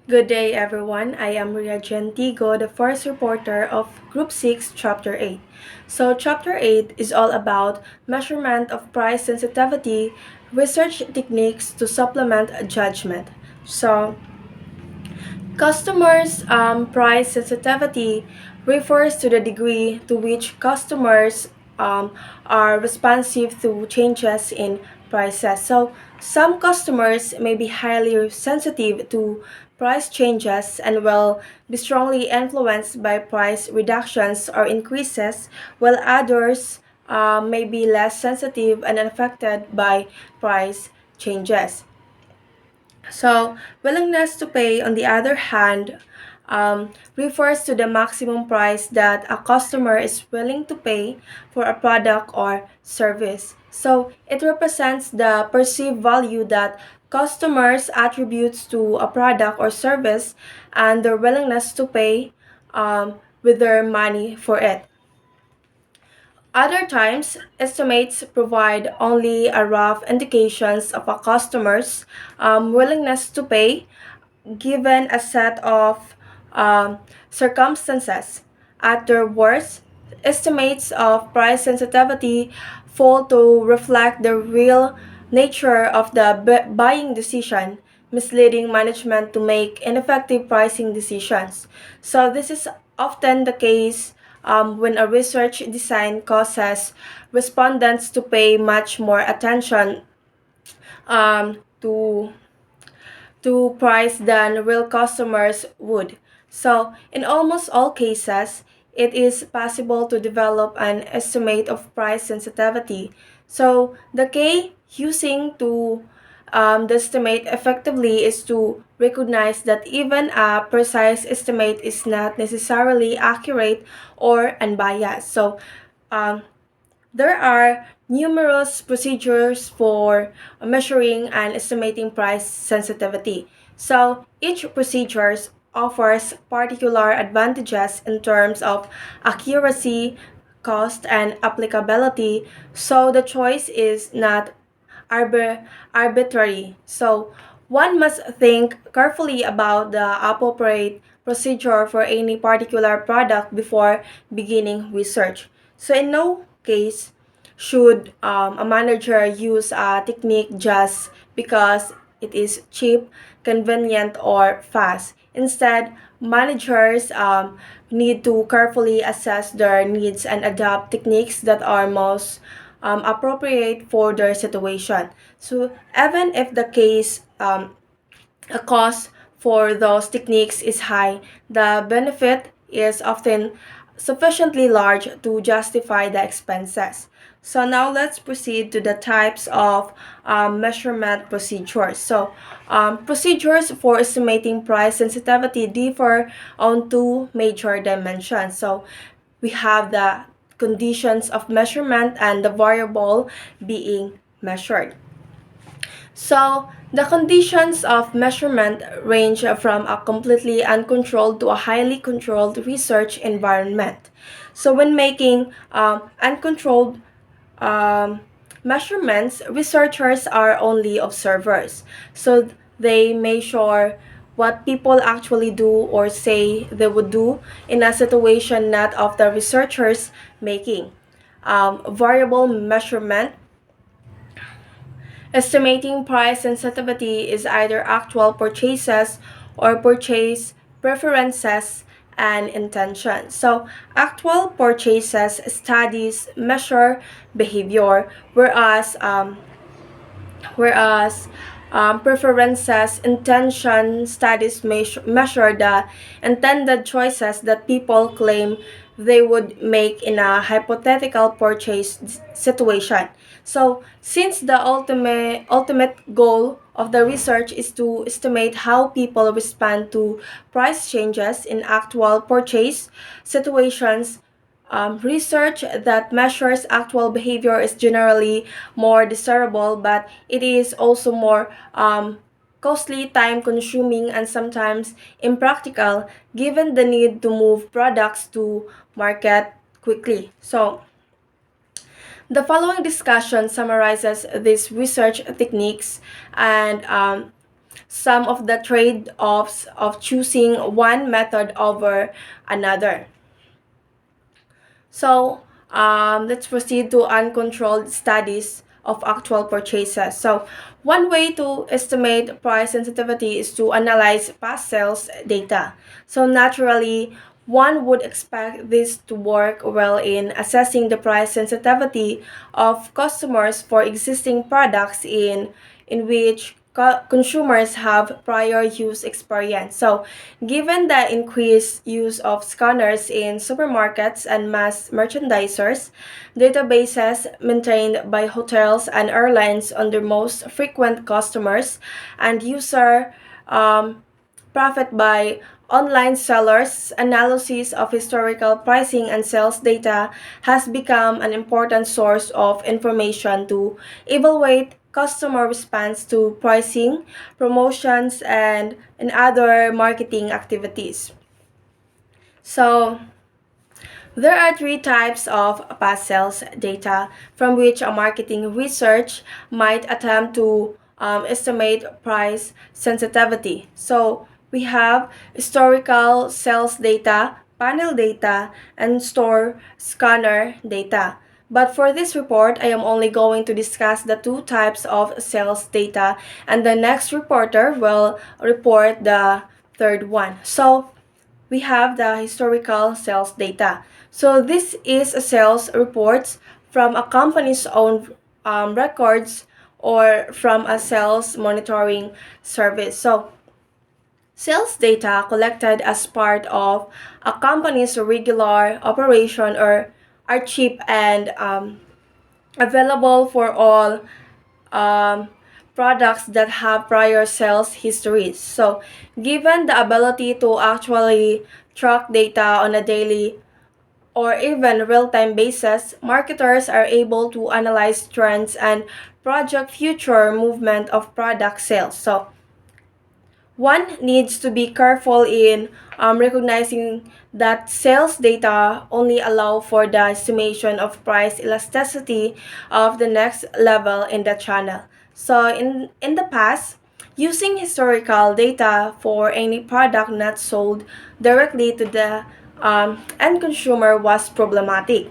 Good day, everyone. I am Ria Gentigo, the first reporter of Group 6, Chapter 8. So, Chapter 8 is all about measurement of price sensitivity, research techniques to supplement judgment. So, customers' price sensitivity refers to the degree to which customers um, are responsive to changes in prices. So, some customers may be highly sensitive to price changes and will be strongly influenced by price reductions or increases, while others may be less sensitive and unaffected by price changes. So, willingness to pay, on the other hand, refers to the maximum price that a customer is willing to pay for a product or service. So, it represents the perceived value that customers attribute to a product or service and their willingness to pay with their money for it. Other times, estimates provide only a rough indications of a customer's willingness to pay given a set of circumstances. At their worst, estimates of price sensitivity fall to reflect the real nature of the buying decision, misleading management to make ineffective pricing decisions. So, this is often the case when a research design causes respondents to pay much more attention to price than real customers would. So, in almost all cases, it is possible to develop an estimate of price sensitivity. So, the key using to the estimate effectively is to recognize that even a precise estimate is not necessarily accurate or unbiased. So, um, there are numerous procedures for measuring and estimating price sensitivity. So each procedure offers particular advantages in terms of accuracy, cost, and applicability, so the choice is not arbitrary. So one must think carefully about the appropriate procedure for any particular product before beginning research. So in no case should a manager use a technique just because it is cheap, convenient, or fast. Instead, managers need to carefully assess their needs and adopt techniques that are most appropriate for their situation. So even if the case a cost for those techniques is high, the benefit is often sufficiently large to justify the expenses. So now let's proceed to the types of measurement procedures. So procedures for estimating price sensitivity differ on two major dimensions. So we have the conditions of measurement and the variable being measured. So, the conditions of measurement range from a completely uncontrolled to a highly controlled research environment. So, when making uncontrolled um, measurements, researchers are only observers. So, they measure what people actually do or say they would do in a situation not of the researchers making. Variable measurement. Estimating price sensitivity is either actual purchases or purchase preferences and intention. So, actual purchases studies measure behavior, whereas preferences intention studies measure the intended choices that people claim they would make in a hypothetical purchase situation. So, since the ultimate goal of the research is to estimate how people respond to price changes in actual purchase situations, research that measures actual behavior is generally more desirable, but it is also more costly, time consuming, and sometimes impractical given the need to move products to market quickly. So, the following discussion summarizes these research techniques and some of the trade-offs of choosing one method over another. So let's proceed to uncontrolled studies of actual purchases. So one way to estimate price sensitivity is to analyze past sales data. So naturally, one would expect this to work well in assessing the price sensitivity of customers for existing products in which consumers have prior use experience. So, given the increased use of scanners in supermarkets and mass merchandisers, databases maintained by hotels and airlines on their most frequent customers, and user um, profit by online sellers, analysis of historical pricing and sales data has become an important source of information to evaluate customer response to pricing, promotions, and other marketing activities. So, there are three types of past sales data from which a marketing research might attempt to estimate price sensitivity. So we have historical sales data, panel data, and store scanner data. But for this report, I am only going to discuss the two types of sales data, and the next reporter will report the third one. So we have the historical sales data. So this is a sales reports from a company's own records or from a sales monitoring service. So sales data collected as part of a company's regular operation or are cheap and available for all um, products that have prior sales histories. So, given the ability to actually track data on a daily or even real-time basis, marketers are able to analyze trends and project future movement of product sales. So, one needs to be careful in recognizing that sales data only allow for the estimation of price elasticity of the next level in the channel. So in the past, using historical data for any product not sold directly to the end consumer was problematic.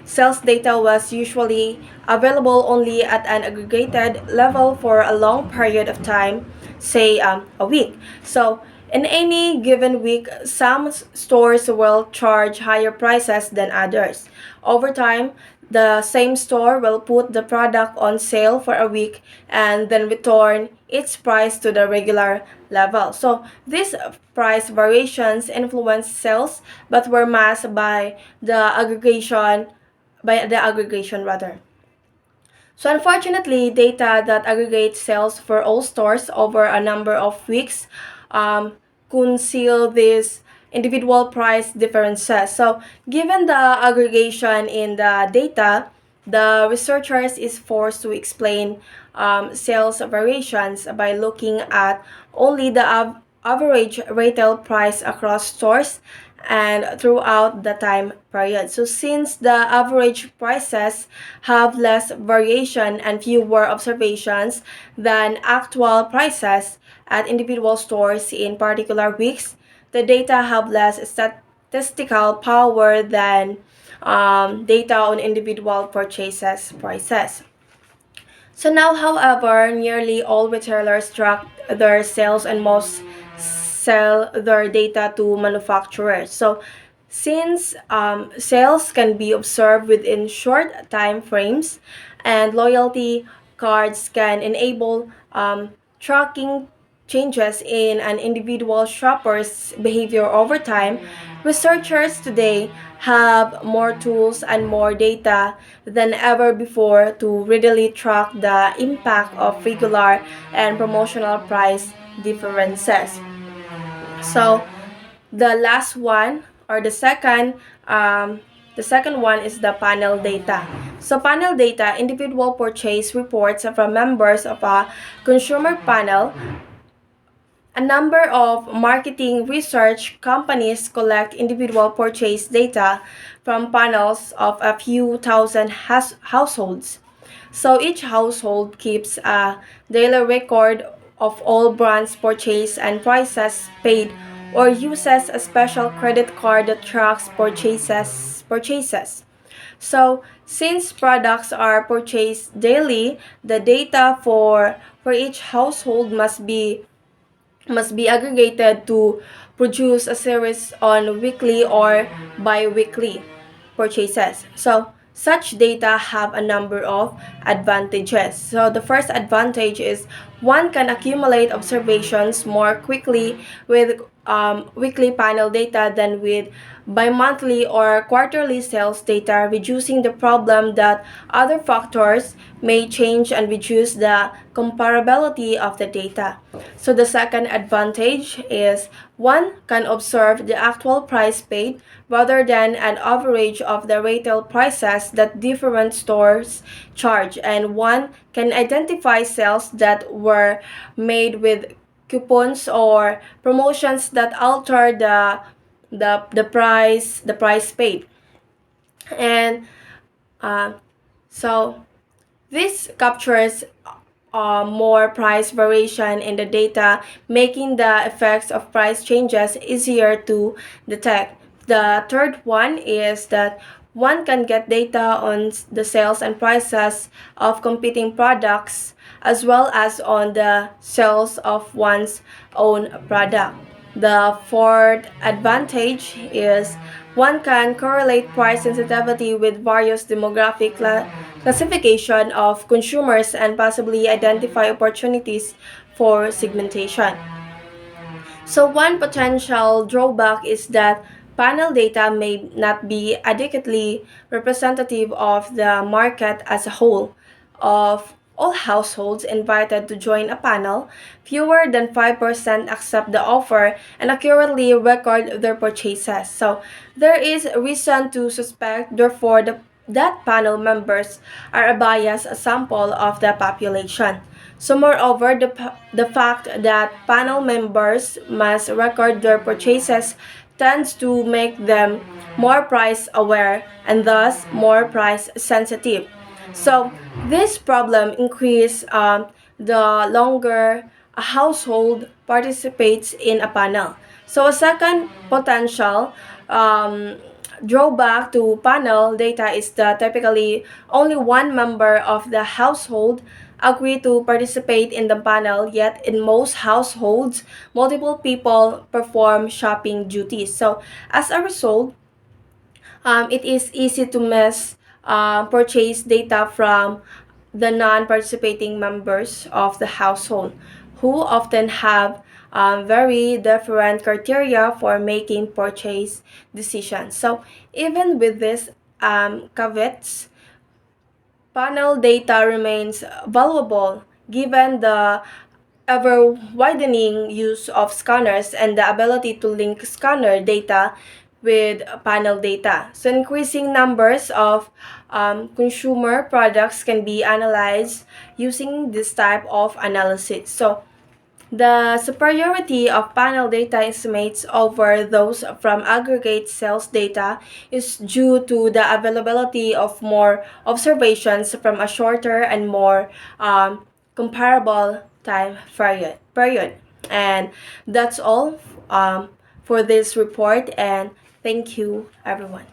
Sales data was usually available only at an aggregated level for a long period of time, say a week. So, in any given week, some stores will charge higher prices than others. Over time, the same store will put the product on sale for a week and then return its price to the regular level. So, these price variations influence sales but were masked by the aggregation rather. So unfortunately, data that aggregates sales for all stores over a number of weeks um, conceal these individual price differences. So given the aggregation in the data, the researchers is forced to explain sales variations by looking at only the average retail price across stores and throughout the time period. So since the average prices have less variation and fewer observations than actual prices at individual stores in particular weeks, the data have less statistical power than data on individual purchases prices. So now, however, nearly all retailers track their sales and most sell their data to manufacturers. So since sales can be observed within short time frames and loyalty cards can enable tracking changes in an individual shopper's behavior over time, researchers today have more tools and more data than ever before to readily track the impact of regular and promotional price differences. So the last one or the second one is the panel data. So panel data, individual purchase reports from members of a consumer panel. A number of marketing research companies collect individual purchase data from panels of a few thousand households. So each household keeps a daily record of all brands purchased and prices paid, or uses a special credit card that tracks purchases. So, since products are purchased daily, the data for each household must be aggregated to produce a series on weekly or bi-weekly purchases. So such data have a number of advantages. So the first advantage is one can accumulate observations more quickly with weekly panel data than with bi-monthly or quarterly sales data, reducing the problem that other factors may change and reduce the comparability of the data. So the second advantage is one can observe the actual price paid rather than an average of the retail prices that different stores charge, and one can identify sales that were made with coupons or promotions that alter the price paid. And uh, so this captures more price variation in the data, making the effects of price changes easier to detect. The third one is that one can get data on the sales and prices of competing products as well as on the sales of one's own product. The fourth advantage is one can correlate price sensitivity with various demographic classification of consumers and possibly identify opportunities for segmentation. So one potential drawback is that panel data may not be adequately representative of the market as a whole. Of all households invited to join a panel, fewer than 5% accept the offer and accurately record their purchases. So there is reason to suspect, therefore, that panel members are a biased sample of the population. So moreover, the fact that panel members must record their purchases tends to make them more price aware and thus more price sensitive. So this problem increases the longer a household participates in a panel. So a second potential um, drawback to panel data is that typically only one member of the household agree to participate in the panel, yet in most households, multiple people perform shopping duties. So as a result, it is easy to miss purchase data from the non-participating members of the household, who often have very different criteria for making purchase decisions. So even with this caveats, panel data remains valuable given the ever widening use of scanners and the ability to link scanner data with panel data. So increasing numbers of consumer products can be analyzed using this type of analysis. So the superiority of panel data estimates over those from aggregate sales data is due to the availability of more observations from a shorter and more comparable time period. And that's all for this report, and thank you everyone.